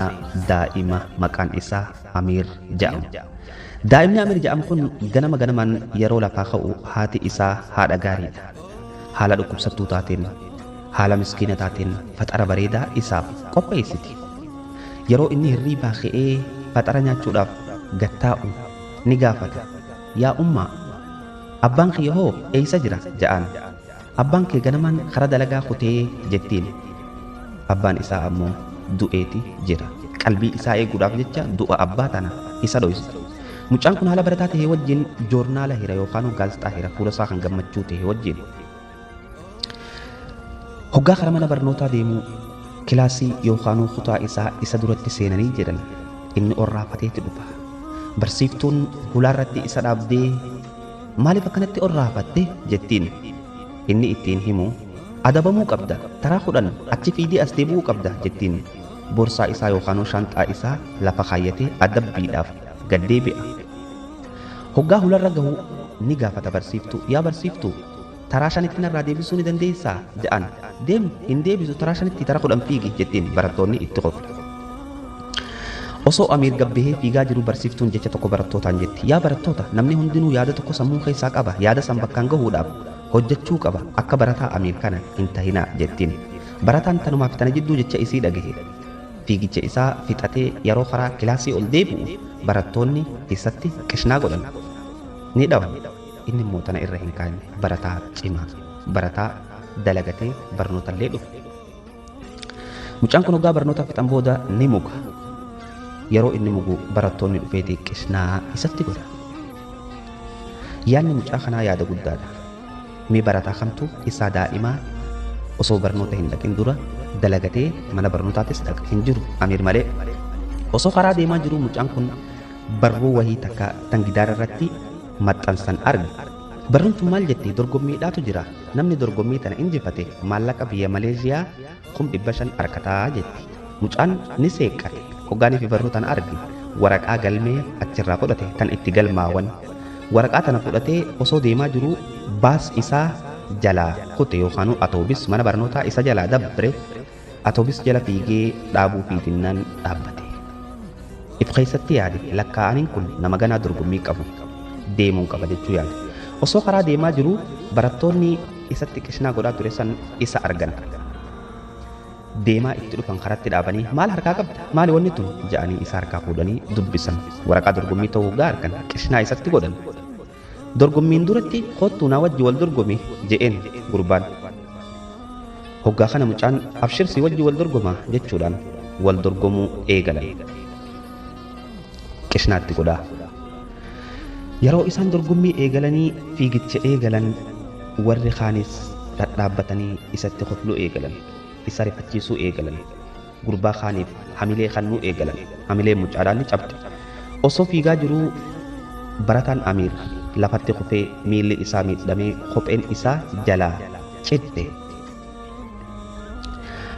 daa'ima maqaan isaa Amiir jedhamu. Daa'imni Amiir jedhamu kun ganama ganamaan yeroo lafaa ka'u haati isaa haadha gaariidha. Haala dhukkubsattuu taateen, haala miskiina taateen faxara bareedaa isaaf qopheessiti. Yeroo inni hirriibaa ka'ee faxara nyaachuudhaaf gattaa'u ni gaafata. Yaa ummaa, abbaan kiyya hoo eessa jira jedhaan. Abbaan kee ganamaan karaa dalagaa kutee jettiin. Abbaan isaa ammoo du'eeti jira. Qalbii isaa eeguudhaaf jecha du'a abbaa tana isa dho'isa. Mucaan kun haala barataa ta'e wajjin joornaala hira yookaan gaazexaa hira fuula isaa kan gammachuu ta'e wajjin. Hoggaa karaa mana barnootaa deemu kilaasii yookaan kutaa isaa isa duratti seenanii jedhan inni orraafateeti dhufa. Barsiiftuun hulaarratti isa dhaabdee maaliif akkanatti orraafatte jettiin. Inni ittiin himu adabamuu qabda, taraa 10 achi fiidee as deebi'uu qabda jettiin. Boorsaa isaa yookaan shanxaa isaa lafa kaayyatee adabbiidhaaf gad deebi'a. Hoggaa hularra gahu ni gaafata barsiiftuu. Yaa barsiiftuu, taraa 5tti narraa deebisuu ni dandeessaa jedhan. Deemi, hin deebisu, taraa 5tti taraa 10 fiigi jettiin. Barattoonni itti qofu. Osoo Amiir gabbahee fiigaa jiru barsiiftuun jecha tokko barattootaan jetti. Yaa barattoota, namni hundinuu yaada tokko sammuu keessaa qaba. Yaada san bakkaan gahuudhaaf hojjechuu qaba. Akka barataa Amiir kana hin tahinaa jettiin. Barataan tanumaaf tana jidduu jecha isii dhagahe. Fiigicha isaa fixatee yeroo karaa kilaasii ol deebi'u barattoonni isatti qishnaa godhan. Ni dhawan. Inni immoo tana irra hin kaane barataa cimaa, barataa dalagatee barnootallee dhufe. Mucaan kun hoggaa barnoota fixan booda ni muga. Yeroo inni mugu barattoonni dhufeeti qishnaa isatti godha. Yaadni mucaa kanaa yaada guddaadha. Mee barataa kamtu isaa daa'imaa osoo barnoota hin dhaqin dura dalagatee mana barnootaatis dhaqa hin jiru Amiir malee. Osoo karaa deemaa jiru mucaan kun barruu wahii takka tan gidaara irratti maxxansan arge. Barruun tun maal jetti? Dorgommiidhaatu jira. Namni dorgommii tana injifate maallaqa biyya Maleeshiyaa 500 argataa jetti. Mucaan ni seeqqate. Hoggaanii fi barruu tana arge. Waraqaa galmee achirraa fudhate tan itti galmaawan. Waraqaa tana fudhatee osoo deemaa jiru baas isaa jalaa kute yookaan atoobis mana barnootaa isa jalaa dabre. Atoobis jala fiigee dhaabuu fiitinnaan dhaabbate. If keessatti yaade lakkaa'aniin kun nama ganaa dorgommii qabu deemuu qaba jechuu yaade. Osoo karaa deemaa jiru barattoonni isatti qishnaa godhaa ture san isa argan. Deemaa itti dhufan karatti dhaabanii maal harkaa qabda? Maali wanni tun jedhanii isa harkaa fuudhanii dubbisan. Waraqaa dorgommii ta'uu gaa argan qishnaa isatti godhan. Dorgommiin duratti kottuu naa wajji wal dorgomi je'een gurbaan. Hoggaa kana mucaan abshirsi wajji wal dorgoma jechuudhaan wal dorgomuu eegalan. Qishnaatti godhaa. Yeroo isaan dorgommii eegalanii fiigicha eegalan warri kaanis dhadhaabbatanii isatti kofluu eegalan. Isa rifachiisuu eegalan. Gurbaa kaaniif hamilee kannuu eegalan. Hamilee mucaadhaan ni cabde. Osoo fiigaa jiruu barataan Amiir lafatti kufee miilli isaa miidhamee kopheen isaa jalaa citte.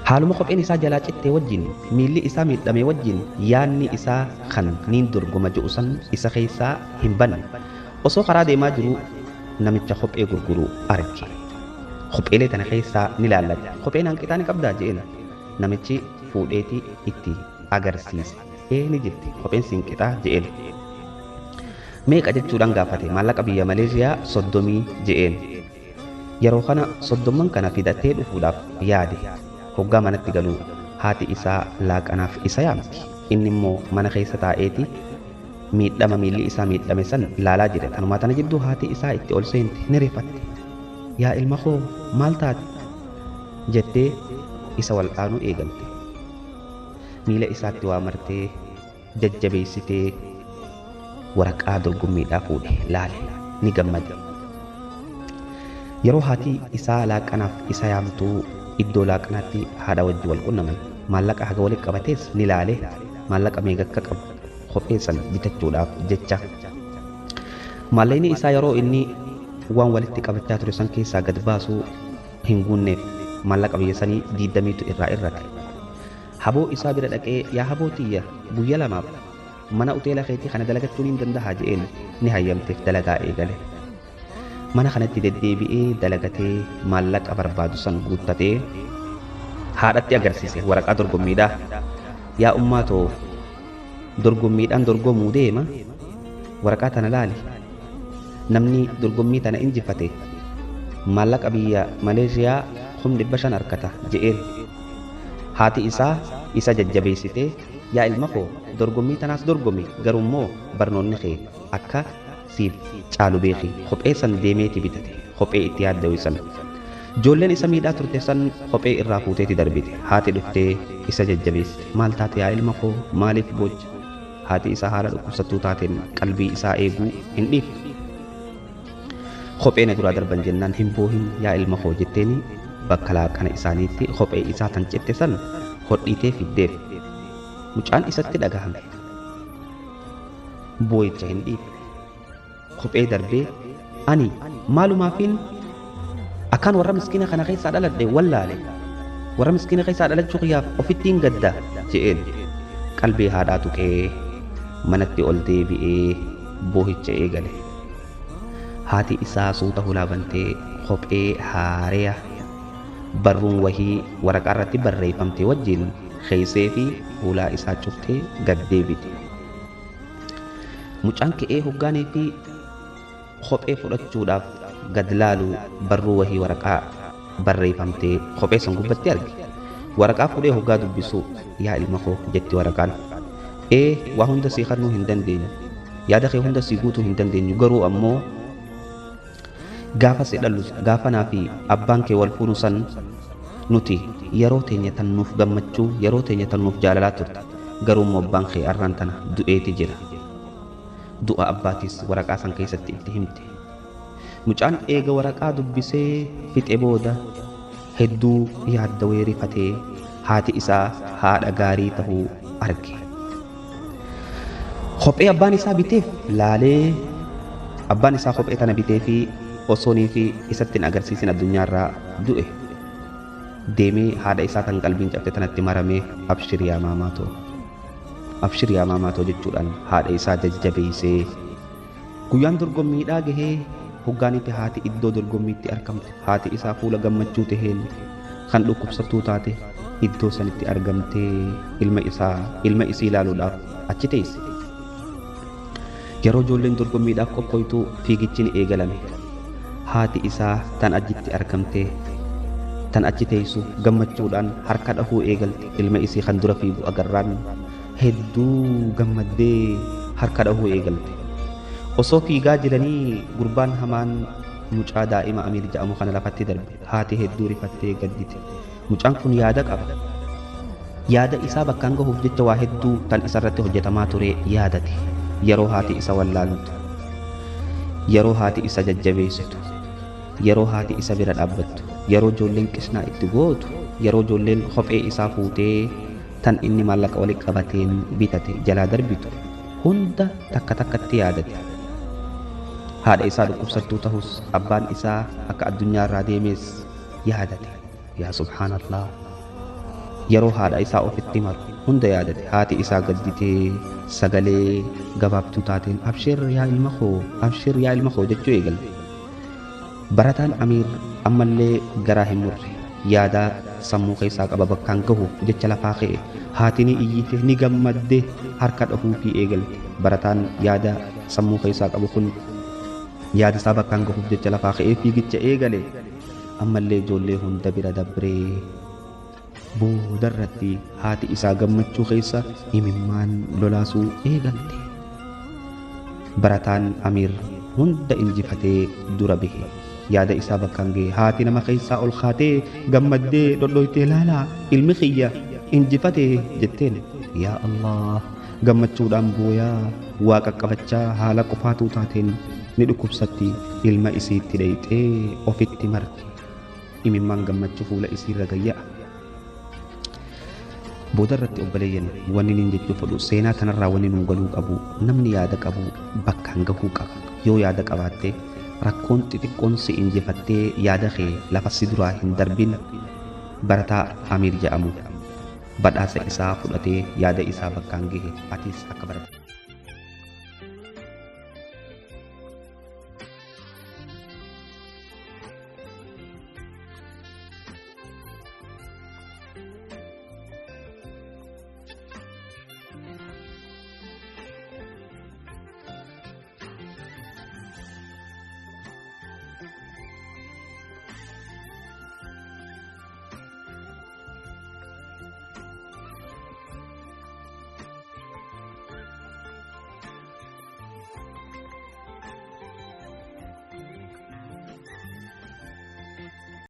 Haaluma kopheen isaa jalaa citte wajjin miilli isaa miidhamee wajjin yaanni isaa kan niin dorgoma jedhu san isa keessaa hin banne. Osoo karaa deemaa jiru namicha kophee gurguru arge. Kopheelee tana keessaa ni laallate. Kopheen hanqitaa ni qabdaa je'een. Namichi fuudheeti itti agarsiise. Ni jirti kopheen sinqitaa je'een. Meeqa jechuudhaan gaafate? Maallaqa biyya Maleeshiyaa 30 je'een. Yeroo kana 30 kana fidatee dhufuudhaaf yaade. Hoggaa manatti galuu haati isaa laaqanaaf isa yaamti. Inni immoo mana keessa taa'eeti miidhama miilli isaa miidhame san laalaa jira. Tanumaa tana jidduu haati isaa itti ol seente ni rifatte. Yaa ilma koo maal taate jettee isa wal'aanuu eegalte. Miila isaatti waa martee jajjabeessitee waraqaa dorgommiidhaa fuudhe laale ni gammade. Yeroo haati isaa laaqanaaf isa yaamtuu iddoo laaqanaatti haadha wajji wal qunnaman maallaqa haga walitti qabatees ni laale. Maallaqa meeqa akka qabu kophee san bitachuudhaaf jecha maallaqni isaa yeroo inni waan walitti qabachaa ture san keessaa gad baasuu hin guunneef maallaqa biyya sanii 20tu irraa irrate. Haboo isaa bira dhaqee yaa haboo tiyya guyya lamaaf mana uteela keetii kana dalagachuun hin danda'a je'een ni hayyamteef dalagaa eegale. Mana kanatti deddeebi'ee dalagatee maallaqa barbaadu san guuttatee haadhatti agarsiise waraqaa dorgommiidhaa. yaa ummaatoo dorgommiidhaan dorgomuu deema waraqaa tana laali namni dorgommii tana injifate maallaqa biyya Maleeshiyaa 500 harkata je'een haati isaa isa jajjabeessitee yaa ilma koo dorgommii tanaas dorgomi garummoo barnoonni kee akka siif caalu beeki kophee san deemeeti bitate kophee itti yaaddawu san ijoolleen isa miidhaa turte san kophee irraa fuuteeti darbite haati dhuftee isa jajjabeessite maal taate yaa ilma koo maaliif booja haati isaa haala dhukkubsattuu taateen qalbii isaa eeguu hin dhiifne kophee na duraa darban jennaan hin boohin yaa ilma koo jetteeni bakka laaqana isaaniitti kophee isaa tan cette san hodhiitee fiddeef mucaan isatti dhagahame boo'icha hin dhiifne kophee darbee ani maalumaafin akkaan warra miskiina kana keessaa dhaladhe wallaale warra miskiina keessaa dhalachuu kiyyaaf ofittiin gadda je'een qalbii haadhaa tuqee manatti ol deebi'ee boo'icha eegale haati isaa suuta hulaabantee kophee haareya barruun wahii waraqaa irratti barreeffamte wajjin keeysee fi fuulaa isaa cuftee gad deebite mucaan ka'ee hoggaanee fi kophee fudhachuudhaaf gad laalu barruu wahii waraqaa barreeffamtee kophee san gubbatti arge waraqaa fuudhee hoggaa dubbisu yaa ilma koo jetti waraqaan waa hunda sii kennuu hin dandeenyu yaada kee hunda sii guutuu hin dandeenyu garuu ammoo gaafa si dhallu gaafa naa fi abbaan kee wal fuunu san nuti yeroo teenya tan nuuf gammachuu yeroo teenya tan nuuf jaalalaa turte garuu immoo abbaan kee arraan tana du'eeti jira du'a abbaatis waraqaa san keessatti itti himte mucaan eega waraqaa dubbisee fixe booda hedduu yaaddawee rifatee haati isaa haadha gaarii tahuu arge kophee abbaan isaa biteef laalee abbaan isaa kophee tana bitee fi osoonii fi isatti hin agarsiisin addunyaarraa du'e deemee haadha isaa tan qalbiin cabte tanatti maramee abshir yaa maamaatoo jechuudhaan haadha isaa jajjabeessee guyyaan dorgommiidhaa gahee hoggaanii fi haati iddoo dorgommiitti argamte haati isaa fuula gammachuu taheen kan dhukkubsattuu taate iddoo sanitti argamtee ilma isii ilaaluudhaaf achi teesse yeroo ijoolleen dorgommiidhaaf qophooytuu fiigichi ni eegalame haati isaa tan achitti argamtee tan achi teessu gammachuudhaan harka dhahuu eegalte ilma isii kan dura fiigu agarraan hedduu gammaddee harka dhahuu eegalte osoo fiigaa jiranii gurbaan hamaan mucaa daa'ima Amiir jedhamu kana lafatti darbe haati hedduu rifattee gaddite mucaan kun yaada qaba yaada isaa bakkaan gahuuf jecha waa hedduu tan isarratti hojjetamaa ture yaadate yeroo haati isa wallaaltu yeroo haati isa jajjabeessitu yeroo haati isa bira dhaabbattu yeroo ijoolleen qisnaa itti gootu yeroo ijoolleen kophee isaa fuutee tan inni maallaqa walitti qabateen bitate jalaa darbitu hunda takka takkatti yaadate haadha isaa dhukkubsattuu tahus abbaan isaa akka addunyaarraa deemees yaadate yaa subhaanallah yeroo haadha isaa ofitti maru hunda yaadate haati isaa gadditee sagalee gabaabtuu taateen abshir yaa ilma koo jechuu eegalte barataan Amiir ammallee garaa hin murre yaada sammuu keessaa qaba bakkaan gahuuf jecha lafaa ka'e haati ni iyyite ni gammadde harka dhahuu fi eegalte barataan yaada sammuu keessaa qabu kun yaada isaa bakkaan gahuuf jecha lafaa ka'ee fiigicha eegale ammallee ijoollee hunda bira dabree boodarratti haati isaa gammachuu keessa imimmaan lolaasuu eegalte barataan Amiir hunda injifatee dura bahe yaada isaa bakkaan ga'e haati nama keessaa ol kaatee gammaddee dhodhoytee laalaa ilmi kiyya injifatee jetteen yaa Allah gammachuudhaan booyaa waa qaqqabachaa haala qofaatuu taateen ni dhukkubsatti ilma isiitti dhayxee ofitti marti imimmaan gammachuu fuula isiirra gayya'a boodarratti obboleeyyan wanni nin jechuu fedhu seenaa kanarraa wanni nun galuu qabu namni yaada qabu bakkaan gahuu qaba yoo yaada qabaatte rakkoon xixiqqoon si injifattee yaada kee lafa si duraa hin darbin barataa Amiir jedhamu badhaasa isaa fudhatee yaada isaa bakkaan gahe atis akka barate